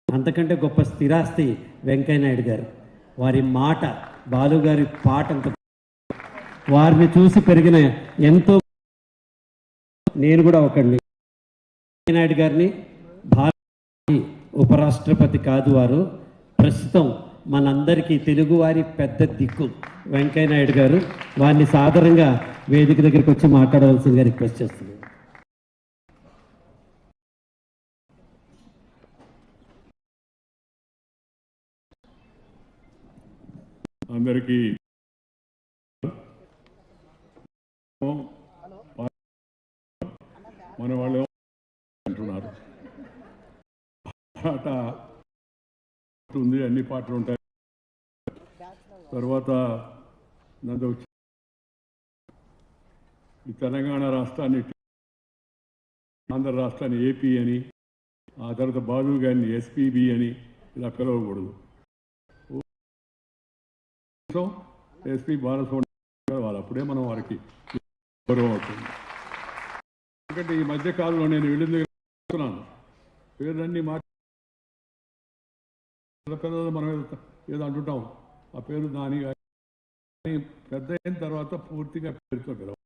అంతకంటే గొప్ప స్థిరాస్తి వెంకయ్య నాయుడు గారు. వారి మాట, బాలుగారి పాట అంత, వారిని చూసి పెరిగిన ఎంతో, నేను కూడా ఒకడిని. వెంకయ్య నాయుడు గారిని భారత ఉపరాష్ట్రపతి కాదు, వారు ప్రస్తుతం మనందరికీ తెలుగువారి పెద్ద దిక్కు వెంకయ్య నాయుడు గారు. వారిని సాధారణంగా వేదిక దగ్గరికి వచ్చి మాట్లాడవలసిందిగా రిక్వెస్ట్ చేస్తున్నాను. అందరికీ మన వాళ్ళు అంటున్నారు, పాట ఉంది, అన్ని పాటలు ఉంటాయి. తర్వాత నందు ఈ తెలంగాణ రాష్ట్రాన్ని, ఆంధ్ర రాష్ట్రాన్ని ఏపీ అని, ఆ తర్వాత బాలు గారిని ఎస్పీబీ అని ఇలా పిలవకూడదు. ఎస్పీ బాలసుబ్రహ్మణ్యం వాళ్ళు, అప్పుడే మనం వారికి గౌరవం అవుతుంది. ఎందుకంటే ఈ మధ్య కాలంలో నేను వెళ్ళింది పేర్లన్నీ పెద్ద మనం ఏదో అంటుంటాం, ఆ పేరు నాని కానీ పెద్ద అయిన తర్వాత పూర్తిగా పేరుతో పిలవ,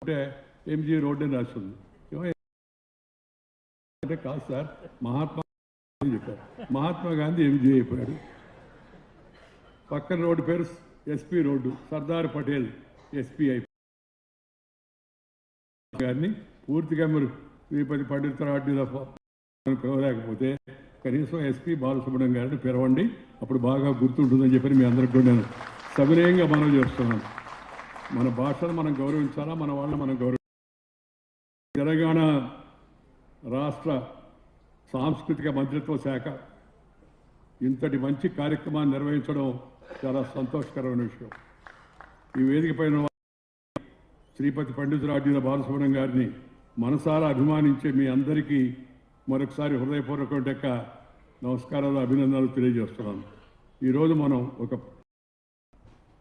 అంటే ఎంజీ రోడ్ అని రాస్తుంది. అంటే కాదు సార్, మహాత్మా గాంధీ చెప్పారు, మహాత్మా గాంధీ ఎంజీ అయిపోయాడు. పక్కన రోడ్డు పేరు SP road, Sardar Patel SP అయిపోయాడు. గారిని పూర్తిగా మీరు శ్రీపతి పండితురాడిలో పిలవలేకపోతే కనీసం ఎస్పీ బాలసుబ్రహ్మణ్యం గారిని పిలవండి, అప్పుడు బాగా గుర్తుంటుందని చెప్పి మీ అందరికీ కూడా నేను సవినయంగా మనవి చేస్తున్నాను. మన భాషను మనం గౌరవించాలా, మన వాళ్ళని మనం గౌరవించాలి. తెలంగాణ రాష్ట్ర సాంస్కృతిక మంత్రిత్వ శాఖ ఇంతటి మంచి కార్యక్రమాన్ని నిర్వహించడం చాలా సంతోషకరమైన విషయం. ఈ వేదిక పైన శ్రీపతి పండితురాడిన బాలసుబ్రహ్మణ్యం గారిని మనసారా అభిమానించే మీ అందరికీ మరొకసారి హృదయపూర్వక నమస్కారాలు, అభినందనలు తెలియజేస్తున్నాను. ఈరోజు మనం ఒక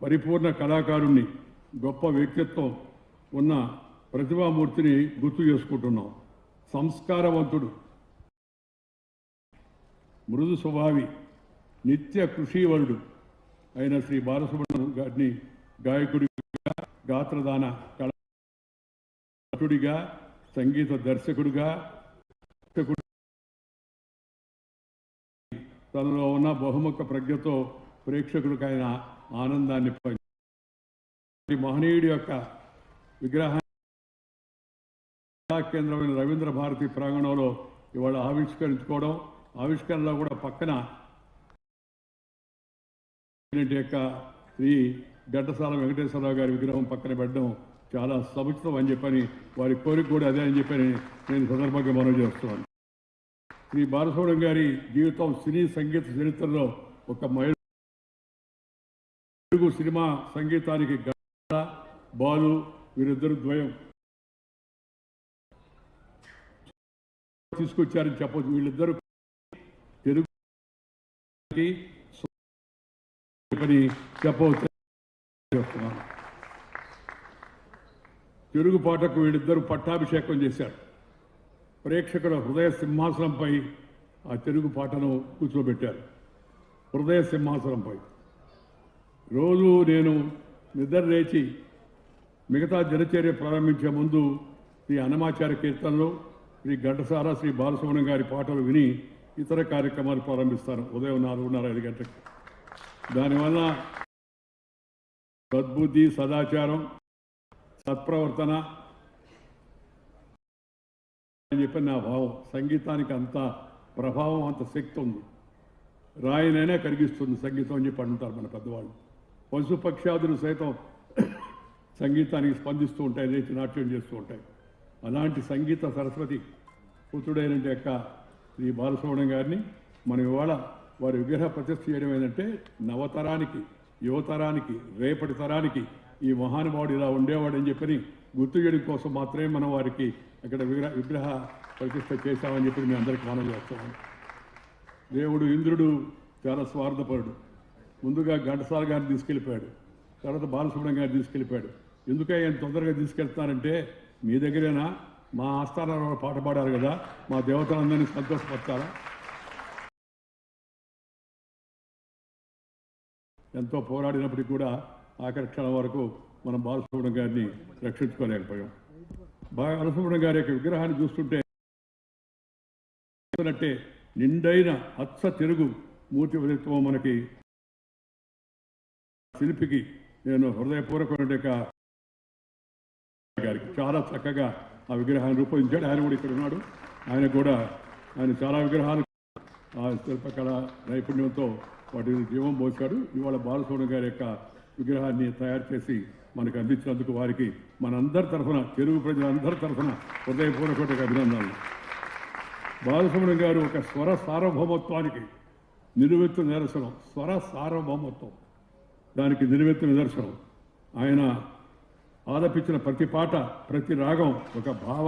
పరిపూర్ణ కళాకారుణ్ణి, గొప్ప వ్యక్తిత్వం ఉన్న ప్రతిభామూర్తిని గుర్తు చేసుకుంటున్నాం. సంస్కారవంతుడు, మృదు స్వభావి, నిత్య కృషివరుడు అయిన శ్రీ బాలసుబ్రహ్మణ్యం గారిని గాయకుడిగా, గాత్రదాన కళాకారుడిగా, సంగీత దర్శకుడిగా, తనలో ఉన్న బహుముఖ ప్రజ్ఞతో ప్రేక్షకుడికి ఆయన ఆనందాన్ని పొంది మహనీయుడి యొక్క విగ్రహాన్ని కేంద్రమైన రవీంద్ర భారతి ప్రాంగణంలో ఇవాళ ఆవిష్కరించుకోవడం, ఆవిష్కరణలో కూడా పక్కన యొక్క శ్రీ ఘంటసాల వెంకటేశ్వరరావు గారి విగ్రహం పక్కన పెట్టడం చాలా సముచితం అని చెప్పని, వారి కోరిక కూడా అదే అని చెప్పని నేను సందర్భంగా మనవి చేస్తున్నాను. శ్రీ బాలసుబ్రహ్మణ్యం గారి జీవితం సినీ సంగీత చరిత్రలో ఒక తెలుగు సినిమా సంగీతానికి బాలు వీరిద్దరు ద్వయం తీసుకొచ్చారని చెప్పవచ్చు. వీళ్ళిద్దరూ తెలుగు చెప్పవచ్చు. తెలుగు పాటకు వీళ్ళిద్దరూ పట్టాభిషేకం చేశారు. ప్రేక్షకుల హృదయ సింహాసనంపై ఆ తెలుగు పాటను కూర్చోబెట్టారు. హృదయ సింహాసనంపై రోజు నేను నిద్ర లేచి మిగతా దినచర్య ప్రారంభించే ముందు శ్రీ అన్నమాచార్య కీర్తనలు, శ్రీ ఘంటసాల, శ్రీ బాలసుబ్రహ్మణ్యం గారి పాటలు విని ఇతర కార్యక్రమాలు ప్రారంభిస్తాను ఉదయం 4:30-5 గంటలకు. దానివల్ల సద్బుద్ధి, సదాచారం, సత్ప్రవర్తన అని చెప్పి నా భావం. సంగీతానికి అంత ప్రభావం, అంత శక్తి ఉంది. రాయినైనా కరిగిస్తుంది సంగీతం అని చెప్పి అంటారు మన పెద్దవాళ్ళు. పశుపక్ష్యాదులు సైతం సంగీతానికి స్పందిస్తూ ఉంటాయి, లేచి నాట్యం చేస్తూ ఉంటాయి. అలాంటి సంగీత సరస్వతి పుత్రుడైన యొక్క శ్రీ బాలసుబ్రహ్మణ్యం గారిని మనం ఇవాళ వారి విగ్రహ ప్రతిష్ఠ చేయడం ఏంటంటే, నవతరానికి, యువతరానికి, రేపటి తరానికి ఈ మహానుభావుడు ఇలా ఉండేవాడని చెప్పని గుర్తు చేయడం కోసం మాత్రమే మనం వారికి అక్కడ విగ్రహ ప్రతిష్ఠ చేశామని చెప్పి మేము అందరికీ మనం చేస్తామని. దేవుడు ఇంద్రుడు చాలా స్వార్థపరుడు. ముందుగా ఘంటసాల గారిని తీసుకెళ్ళిపోయాడు, తర్వాత బాలసుబ్రహ్మణ్యం గారిని తీసుకెళ్ళిపోయాడు. ఎందుకే ఆయన తొందరగా తీసుకెళ్తానంటే, మీ దగ్గరేనా, మా ఆస్థానంలో పాట పాడారు కదా, మా దేవతలందరినీ సంతోషపరచాలా, ఎంతో పోరాడినప్పటికీ కూడా ఆఖరి క్షణం వరకు మనం బాలసుబ్రహ్మణ్యం గారిని రక్షించుకోలేకపోయాం. బాలసుబ్రహ్మణ్యం గారి యొక్క విగ్రహాన్ని చూస్తుంటే నిండైన అచ్చ తెలుగు మూర్తి వ్యక్తిత్వం మనకి శిల్పికి నేను హృదయపూర్వకమైన గారికి చాలా చక్కగా ఆ విగ్రహాన్ని రూపొందించాడు. ఆయన కూడా ఇక్కడ ఉన్నాడు. ఆయన చాలా విగ్రహాలు ఆ శిల్పకళ నైపుణ్యంతో వాటిని జీవం పోశాడు. ఇవాళ బాలసుబ్రహ్మణ్యం గారి యొక్క విగ్రహాన్ని తయారు చేసి మనకు అందించినందుకు వారికి మనందరి తరఫున, తెలుగు ప్రజలందరి తరఫున హృదయపూర్వక అభినందనలు. బాలసుబ్రహ్మణ్యం గారు ఒక స్వర సార్వభౌమత్వానికి నిలువెత్తు నిదర్శనం. స్వర సార్వభౌమత్వం దానికి నిలువెత్తు నిదర్శనం. ఆయన ఆలపించిన ప్రతి పాట, ప్రతి రాగం ఒక భావ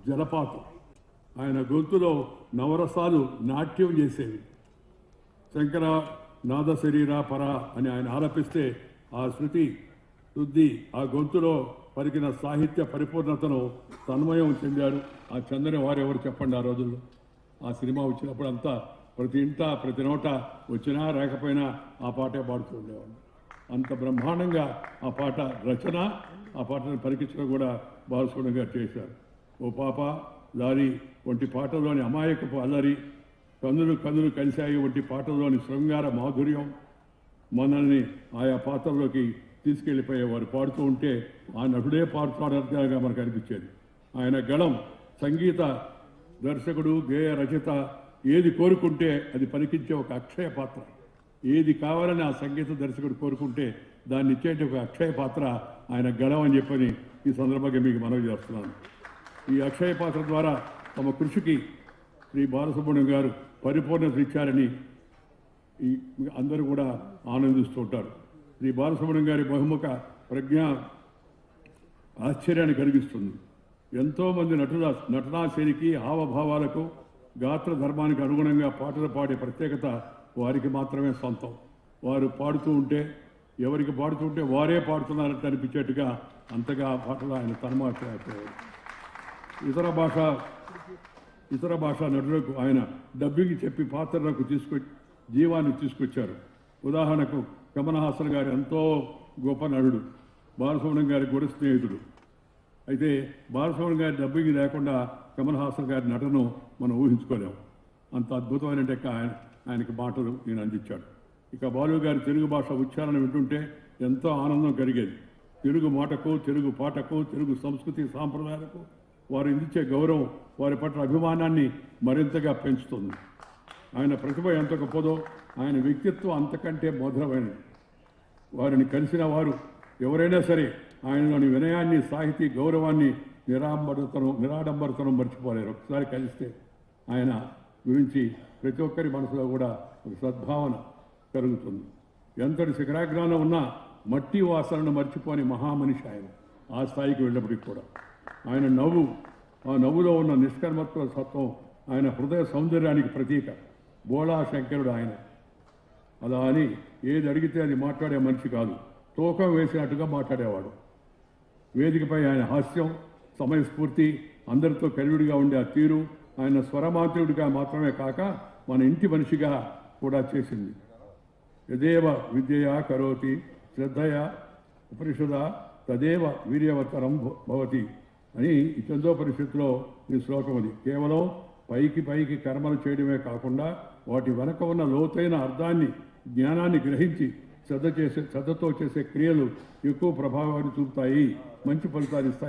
జలపాతం. ఆయన గొంతులో నవరసాలు నాట్యం చేసేవి. శంకర నాద శరీర పర అని ఆయన ఆలపిస్తే ఆ శృతి శుద్ధి, ఆ గొంతులో పలికిన సాహిత్య పరిపూర్ణతను తన్మయం చెందాడు. ఆ చెందని వారెవరు చెప్పండి? ఆ రోజుల్లో ఆ సినిమా వచ్చినప్పుడు అంతా ప్రతి ఇంట ప్రతి నోట వచ్చినా రాకపోయినా ఆ పాటే పాడుతూ ఉండేవాడు. అంత బ్రహ్మాండంగా ఆ పాట రచన, ఆ పాటను పలికించడం కూడా బాలసుబ్రహ్మణ్యం గారు చేశారు. ఓ పాప లారీ వంటి పాటలోని అమాయకపు అల్లరి, కన్నులు కన్నులు కలిశాయి వంటి పాటలోని శృంగార మాధుర్యం మనల్ని ఆయా పాత్రలోకి తీసుకెళ్లిపోయేవారు. పాడుతూ ఉంటే ఆ నటుడే పాడుతాడగా మనకు అనిపించేది. ఆయన గళం సంగీత దర్శకుడు, గేయ రచయిత ఏది కోరుకుంటే అది పలికించే ఒక అక్షయ పాత్ర. ఏది కావాలని ఆ సంగీత దర్శకుడు కోరుకుంటే దాన్ని ఇచ్చేటి ఒక అక్షయ పాత్ర ఆయన గళం అని చెప్పని ఈ సందర్భంగా మీకు మనవి చేస్తున్నాను. ఈ అక్షయ పాత్ర ద్వారా తమ కృషికి శ్రీ బాలసుబ్రహ్మణ్యం గారు పరిపూర్ణత ఇచ్చారని అందరూ కూడా ఆనందిస్తూ ఉంటారు. శ్రీ బాలసుబ్రహ్మణ్యం గారి బహుముఖ ప్రజ్ఞ ఆశ్చర్యాన్ని కలిగిస్తుంది. ఎంతోమంది నటనా శైలికి, హావభావాలకు, గాత్ర ధర్మానికి అనుగుణంగా పాటలు పాడే ప్రత్యేకత వారికి మాత్రమే సొంతం. వారు పాడుతూ ఉంటే, ఎవరికి పాడుతూ ఉంటే వారే పాడుతున్నారంటే అనిపించేట్టుగా అంతగా ఆ పాటలు ఆయన తన్మాత్రపోయారు. ఇతర భాషా నటులకు ఆయన డబ్బింగ్ చెప్పి పాత్రలకు జీవాన్ని తీసుకొచ్చారు. ఉదాహరణకు కమల్ హాసన్ గారు ఎంతో గొప్ప నటుడు, బాలసుబ్రహ్మణ్యం గారి కూడా స్నేహితుడు. అయితే బాలసుబ్రహ్మణ్యం గారి డబ్బింగ్ లేకుండా కమల్ హాసన్ గారి నటను మనం ఊహించుకోలేము. అంత అద్భుతమైన ఆయనకి మాటలు నేను అందించాడు. ఇక బాలు గారి తెలుగు భాష ఉచ్చారణ వింటుంటే ఎంతో ఆనందం కలిగేది. తెలుగు మాటకు, తెలుగు పాటకు, తెలుగు సంస్కృతి సాంప్రదాయాలకు వారు అందించే గౌరవం వారి పట్ల అభిమానాన్ని మరింతగా పెంచుతుంది. ఆయన ప్రతిభ ఎంత గొప్పదో ఆయన వ్యక్తిత్వం అంతకంటే మధురమైనది. వారిని కలిసిన వారు ఎవరైనా సరే ఆయనలోని వినయాన్ని, సాహితీ గౌరవాన్ని, నిరాడంబరతనం మర్చిపోలేరు. ఒకసారి కలిస్తే ఆయన గురించి ప్రతి ఒక్కరి మనసులో కూడా ఒక సద్భావన కలుగుతుంది. ఎంతటి శిఖరాగ్రాన ఉన్నా మట్టి వాసనను మర్చిపోని మహామనిషి ఆయన. ఆ స్థాయికి వెళ్ళినప్పటికి కూడా ఆయన నవ్వు, ఆ నవ్వులో ఉన్న నిష్కర్మత్వ సత్వం ఆయన హృదయ సౌందర్యానికి ప్రతీక. బోళా శంకరుడు ఆయన. అలా అని ఏది అడిగితే అది మాట్లాడే మనిషి కాదు, తూకం వేసినట్టుగా మాట్లాడేవాడు. వేదికపై ఆయన హాస్యం, సమయస్ఫూర్తి, అందరితో కలివిడిగా ఉండే ఆ తీరు ఆయన స్వరమాంత్రుడిగా మాత్రమే కాక మన ఇంటి మనిషిగా కూడా చేసింది. యదేవ విద్యయా కరోతి శ్రద్ధయ ఉపనిషద తదేవ వీర్యవతరం భవతి అని ఈ చందోపనిషత్తులో ఈ శ్లోకం అది. కేవలం పైకి కర్మలు చేయడమే కాకుండా వాటి వెనక ఉన్న లోతైన అర్థాన్ని, జ్ఞానాన్ని గ్రహించి శ్రద్ధతో చేసే క్రియలు ఎక్కువ ప్రభావాన్ని చూపుతాయి, మంచి ఫలితాలు ఇస్తాయి.